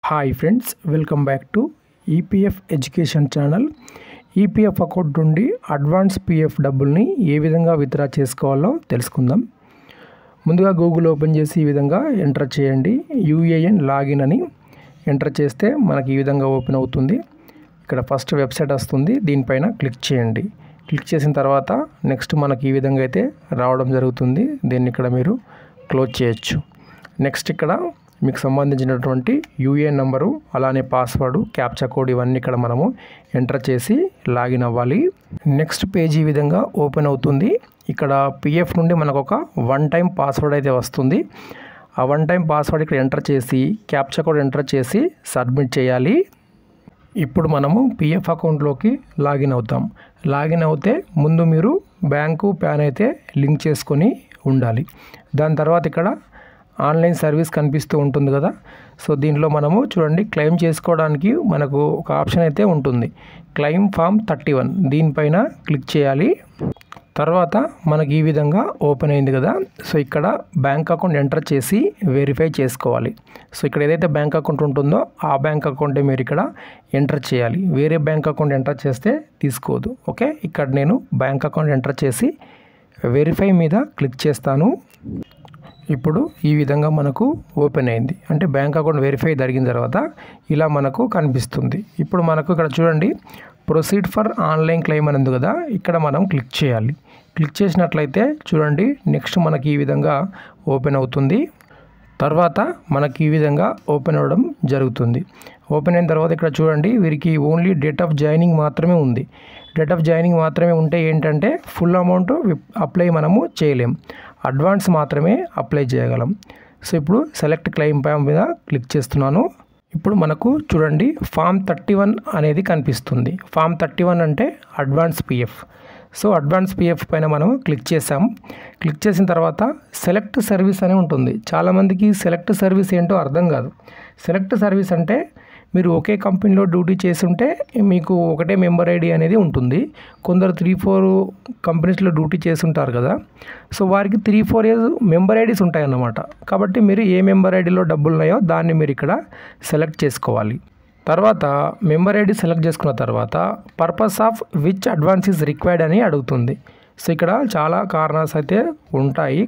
Hi friends, welcome back to EPF education channel. EPF account నుండి advance PF డబ్బుల్ని ఏ విధంగా withdraw చేసుకోవాలో తెలుసుకుందాం. ముందుగా గూగుల్ ఓపెన్ చేసి ఈ విధంగా ఎంటర్ చేయండి. యూఏఎన్ లాగిన్ అని ఎంటర్ చేస్తే మనకి ఈ విధంగా ఓపెన్ అవుతుంది. ఇక్కడ ఫస్ట్ వెబ్సైట్ వస్తుంది, దీనిపైన క్లిక్ చేయండి. క్లిక్ చేసిన తర్వాత నెక్స్ట్ మనకి ఈ విధంగా అయితే రావడం జరుగుతుంది. దీన్ని ఇక్కడ మీరు క్లోజ్ చేయొచ్చు. నెక్స్ట్ ఇక్కడ మీకు సంబంధించినటువంటి యూఏఎన్ నంబరు, అలానే పాస్వర్డ్, క్యాప్చా కోడ్ ఇవన్నీ ఇక్కడ మనము ఎంటర్ చేసి లాగిన్ అవ్వాలి. నెక్స్ట్ పేజ్ ఈ విధంగా ఓపెన్ అవుతుంది. ఇక్కడ పిఎఫ్ నుండి మనకు ఒక వన్ టైం పాస్వర్డ్ అయితే వస్తుంది. ఆ వన్ టైం పాస్వర్డ్ ఇక్కడ ఎంటర్ చేసి క్యాప్చా కోడ్ ఎంటర్ చేసి సబ్మిట్ చేయాలి. ఇప్పుడు మనము పిఎఫ్ అకౌంట్లోకి లాగిన్ అవుతాం. లాగిన్ అవుతే ముందు మీరు బ్యాంకు ప్యాన్ అయితే లింక్ చేసుకొని ఉండాలి. దాని తర్వాత ఇక్కడ ఆన్లైన్ సర్వీస్ కనిపిస్తూ ఉంటుంది కదా, సో దీంట్లో మనము చూడండి క్లెయిమ్ చేసుకోవడానికి మనకు ఒక ఆప్షన్ అయితే ఉంటుంది, క్లెయిమ్ ఫామ్ 31. దీనిపైన క్లిక్ చేయాలి. తర్వాత మనకి ఈ విధంగా ఓపెన్ అయింది కదా, సో ఇక్కడ బ్యాంక్ అకౌంట్ ఎంటర్ చేసి వెరిఫై చేసుకోవాలి. సో ఇక్కడ ఏదైతే బ్యాంక్ అకౌంట్ ఉంటుందో ఆ బ్యాంక్ అకౌంటే మీరు ఇక్కడ ఎంటర్ చేయాలి. వేరే బ్యాంక్ అకౌంట్ ఎంటర్ చేస్తే తీసుకోదు. ఓకే, ఇక్కడ నేను బ్యాంక్ అకౌంట్ ఎంటర్ చేసి వెరిఫై మీద క్లిక్ చేస్తాను. ఇప్పుడు ఈ విధంగా మనకు ఓపెన్ అయింది. అంటే బ్యాంక్ అకౌంట్ వెరిఫై జరిగిన తర్వాత ఇలా మనకు కనిపిస్తుంది. ఇప్పుడు మనకు ఇక్కడ చూడండి ప్రొసీడ్ ఫర్ ఆన్లైన్ క్లెయిమ్ అని ఉంది కదా, ఇక్కడ మనం క్లిక్ చేయాలి. క్లిక్ చేసినట్లయితే చూడండి నెక్స్ట్ మనకి ఈ విధంగా ఓపెన్ అవుతుంది. తర్వాత మనకి ఈ విధంగా ఓపెన్ అవ్వడం జరుగుతుంది. ఓపెన్ అయిన తర్వాత ఇక్కడ చూడండి వీరికి ఓన్లీ డేట్ ఆఫ్ జాయినింగ్ మాత్రమే ఉంది. డేట్ ఆఫ్ జాయినింగ్ మాత్రమే ఉంటే ఏంటంటే ఫుల్ అమౌంట్ అప్లై మనము చేయలేం, అడ్వాన్స్ మాత్రమే అప్లై చేయగలం. సో ఇప్పుడు సెలెక్ట్ క్లెయిమ్ ఫామ్ మీద క్లిక్ చేస్తున్నాను. ఇప్పుడు మనకు చూడండి ఫామ్ 31 అనేది కనిపిస్తుంది. ఫామ్ 31 అంటే advance PF. So advance PF పైన మనం క్లిక్ చేసాం. క్లిక్ చేసిన తర్వాత సెలెక్ట్ సర్వీస్ అని ఉంటుంది. చాలామందికి సెలెక్ట్ సర్వీస్ ఏంటో అర్థం కాదు. సెలెక్ట్ సర్వీస్ అంటే మీరు ఒకే కంపెనీలో డ్యూటీ చేస్తుంటే మీకు ఒకటే మెంబర్ ఐడి అనేది ఉంటుంది. కొందరు 3-4 కంపెనీస్లో డ్యూటీ చేస్తుంటారు కదా, సో వారికి 3-4 ఇయర్స్ మెంబర్ ఐడీస్ ఉంటాయన్నమాట. కాబట్టి మీరు ఏ మెంబర్ ఐడిలో డబ్బులు ఉన్నాయో దాన్ని మీరు ఇక్కడ సెలెక్ట్ చేసుకోవాలి. తర్వాత మెంబర్ ఐడి సెలెక్ట్ చేసుకున్న తర్వాత purpose of which advance is required అని అడుగుతుంది. సో ఇక్కడ చాలా కారణాలు అయితే ఉంటాయి,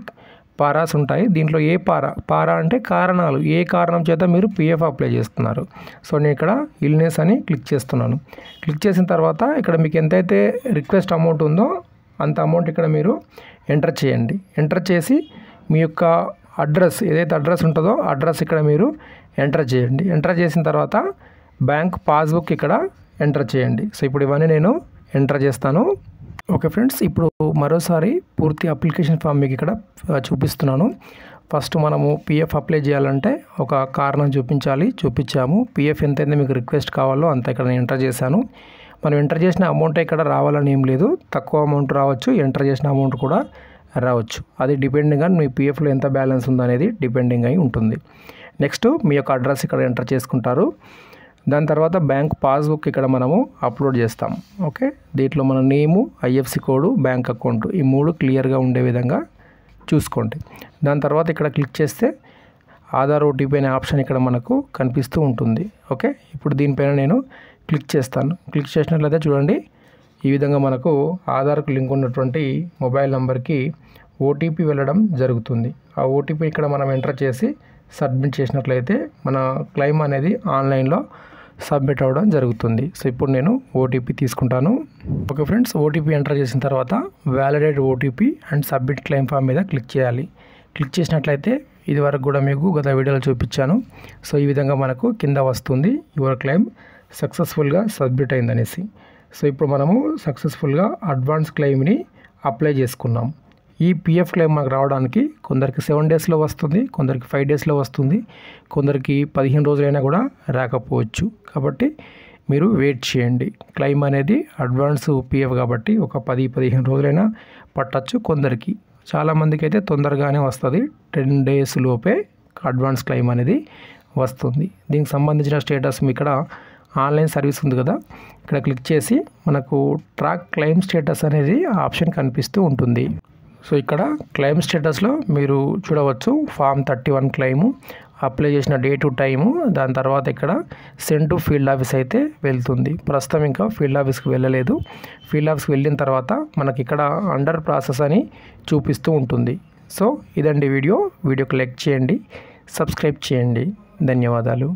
పారాస్ ఉంటాయి. దీంట్లో ఏ పారా అంటే కారణాలు, ఏ కారణం చేత మీరు పిఎఫ్ అప్లై చేస్తున్నారు. సో నేను ఇక్కడ ఇల్నెస్ అని క్లిక్ చేస్తున్నాను. క్లిక్ చేసిన తర్వాత ఇక్కడ మీకు ఎంతైతే రిక్వెస్ట్ అమౌంట్ ఉందో అంత అమౌంట్ ఇక్కడ మీరు ఎంటర్ చేయండి. ఎంటర్ చేసి మీ యొక్క అడ్రస్ ఏదైతే అడ్రస్ ఉంటుందో అడ్రస్ ఇక్కడ మీరు ఎంటర్ చేయండి. ఎంటర్ చేసిన తర్వాత బ్యాంక్ పాస్బుక్ ఇక్కడ ఎంటర్ చేయండి. సో ఇప్పుడు ఇవన్నీ నేను ఎంటర్ చేస్తాను. ఓకే ఫ్రెండ్స్, ఇప్పుడు మరోసారి పూర్తి అప్లికేషన్ ఫామ్ మీకు ఇక్కడ చూపిస్తున్నాను. ఫస్ట్ మనము పిఎఫ్ అప్లై చేయాలంటే ఒక కారణం చూపించాము. పిఎఫ్ ఎంతైతే మీకు రిక్వెస్ట్ కావాలో అంత ఇక్కడ నేను ఎంటర్ చేశాను. మనం ఎంటర్ చేసిన అమౌంట్ ఇక్కడ రావాలని ఏం లేదు, తక్కువ అమౌంట్ రావచ్చు, ఎంటర్ చేసిన అమౌంట్ కూడా రావచ్చు. అది డిపెండింగ్ ఆన్ మీ పిఎఫ్లో ఎంత బ్యాలెన్స్ ఉందనేది డిపెండింగ్ అయి ఉంటుంది. నెక్స్ట్ మీ యొక్క అడ్రస్ ఇక్కడ ఎంటర్ చేసుకుంటారు. దాని తర్వాత బ్యాంక్ పాస్బుక్ ఇక్కడ మనము అప్లోడ్ చేస్తాం. ఓకే, దీంట్లో మన నేము, ఐఎఫ్సి కోడ్, బ్యాంక్ అకౌంట్ ఈ 3 క్లియర్గా ఉండే విధంగా చూసుకోండి. దాని తర్వాత ఇక్కడ క్లిక్ చేస్తే ఆధార్ ఓటీపీ అనే ఆప్షన్ ఇక్కడ మనకు కనిపిస్తూ ఉంటుంది. ఓకే, ఇప్పుడు దీనిపైన నేను క్లిక్ చేస్తాను. క్లిక్ చేసినట్లయితే చూడండి ఈ విధంగా మనకు ఆధార్కు లింక్ ఉన్నటువంటి మొబైల్ నెంబర్కి ఓటీపీ వెళ్ళడం జరుగుతుంది. ఆ ఓటీపీ ఇక్కడ మనం ఎంటర్ చేసి సబ్మిట్ చేసినట్లయితే మన క్లెయిమ్ అనేది ఆన్లైన్లో సబ్మిట్ అవ్వడం జరుగుతుంది. సో ఇప్పుడు నేను ఓటీపీ తీసుకుంటాను. ఓకే ఫ్రెండ్స్, ఓటీపీ ఎంటర్ చేసిన తర్వాత validate OTP and submit claim form మీద క్లిక్ చేయాలి. క్లిక్ చేసినట్లయితే ఇది వరకు కూడా మీకు గత వీడియోలో చూపించాను. సో ఈ విధంగా మనకు కింద వస్తుంది యువర్ క్లెయిమ్ సక్సెస్ఫుల్గా సబ్మిట్ అయిందనేసి. సో ఇప్పుడు మనము సక్సెస్ఫుల్గా అడ్వాన్స్ క్లెయిమ్ని అప్లై చేసుకున్నాం. ఈ పిఎఫ్ క్లెయిమ్ మనకు రావడానికి కొందరికి 7 డేస్లో వస్తుంది, కొందరికి 5 డేస్లో వస్తుంది, కొందరికి 15 రోజులైనా కూడా రాకపోవచ్చు. కాబట్టి మీరు వెయిట్ చేయండి. క్లెయిమ్ అనేది అడ్వాన్స్ పిఎఫ్ కాబట్టి ఒక 10-15 రోజులైనా పట్టచ్చు. కొందరికి, చాలామందికి అయితే తొందరగానే వస్తుంది, 10 డేస్ లోపే అడ్వాన్స్ క్లెయిమ్ అనేది వస్తుంది. దీనికి సంబంధించిన స్టేటస్ మీ ఇక్కడ ఆన్లైన్ సర్వీస్ ఉంది కదా, ఇక్కడ క్లిక్ చేసి మనకు ట్రాక్ క్లెయిమ్ స్టేటస్ అనేది ఆప్షన్ కనిపిస్తూ ఉంటుంది. సో ఇక్కడ క్లెయిమ్ స్టేటస్లో మీరు చూడవచ్చు ఫామ్ 31 క్లెయిము, అప్లై చేసిన డేటు టైము, దాని తర్వాత ఇక్కడ సెండ్ టు ఫీల్డ్ ఆఫీస్ అయితే వెళ్తుంది. ప్రస్తుతం ఇంకా ఫీల్డ్ ఆఫీస్కి వెళ్ళలేదు. ఫీల్డ్ ఆఫీస్కి వెళ్ళిన తర్వాత మనకి ఇక్కడ అండర్ ప్రాసెస్ అని చూపిస్తూ ఉంటుంది. సో ఇదండి వీడియోకి లైక్ చేయండి, సబ్స్క్రైబ్ చేయండి. ధన్యవాదాలు.